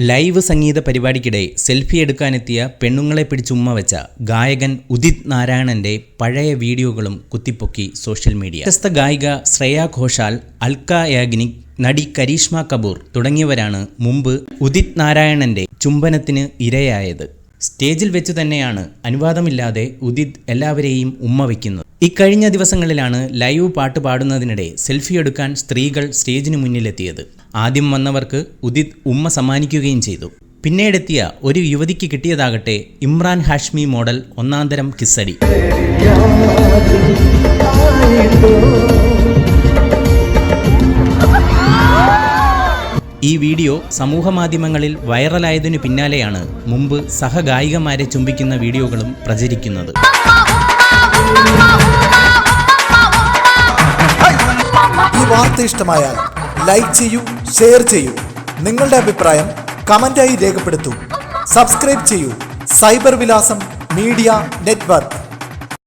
Live സംഗീത പരിപാടിക്കിടെ selfie എടുക്കാനെത്തിയ പെണ്ണുങ്ങളെ പിടിച്ചുമ്മ വെച്ച ഗായകൻ ഉദിത് നാരായണന്റെ പഴയ വീഡിയോകളും കുത്തിപ്പൊക്കി സോഷ്യൽ മീഡിയ. പ്രശസ്ത ഗായിക ശ്രേയ ഘോഷാൽ, അൽക്ക യാഗ്നിക്, നടി കരീഷ്മ കപൂർ തുടങ്ങിയവരാണ് മുമ്പ് ഉദിത് നാരായണന്റെ ചുംബനത്തിന് ഇരയായത്. സ്റ്റേജിൽ വെച്ച് തന്നെയാണ് അനുവാദമില്ലാതെ ഉദിത് എല്ലാവരെയും ഉമ്മ വയ്ക്കുന്നത്. ഇക്കഴിഞ്ഞ ദിവസങ്ങളിലാണ് ലൈവ് പാട്ട് പാടുന്നതിനിടെ സെൽഫി എടുക്കാൻ സ്ത്രീകൾ സ്റ്റേജിന് മുന്നിലെത്തിയത്. ആദ്യം വന്നവർക്ക് ഉദിത് ഉമ്മ സമ്മാനിക്കുകയും ചെയ്തു. പിന്നീടെത്തിയ ഒരു യുവതിക്ക് കിട്ടിയതാകട്ടെ ഇമ്രാൻ ഹാഷ്മി മോഡൽ ഒന്നാന്തരം കിസ്സടി. ഈ വീഡിയോ സമൂഹമാധ്യമങ്ങളിൽ വൈറലായതിനു പിന്നാലെയാണ് മുമ്പ് സഹഗായികമാരെ ചുംബിക്കുന്ന വീഡിയോകളും പ്രചരിക്കുന്നത്. ഈ വാർത്ത ഇഷ്ടമായാൽ ലൈക്ക് ചെയ്യൂ, ഷെയർ ചെയ്യൂ. നിങ്ങളുടെ അഭിപ്രായം കമന്റായി രേഖപ്പെടുത്തൂ. സബ്സ്ക്രൈബ് ചെയ്യൂ സൈബർ വിലാസം മീഡിയ നെറ്റ്വർക്ക്.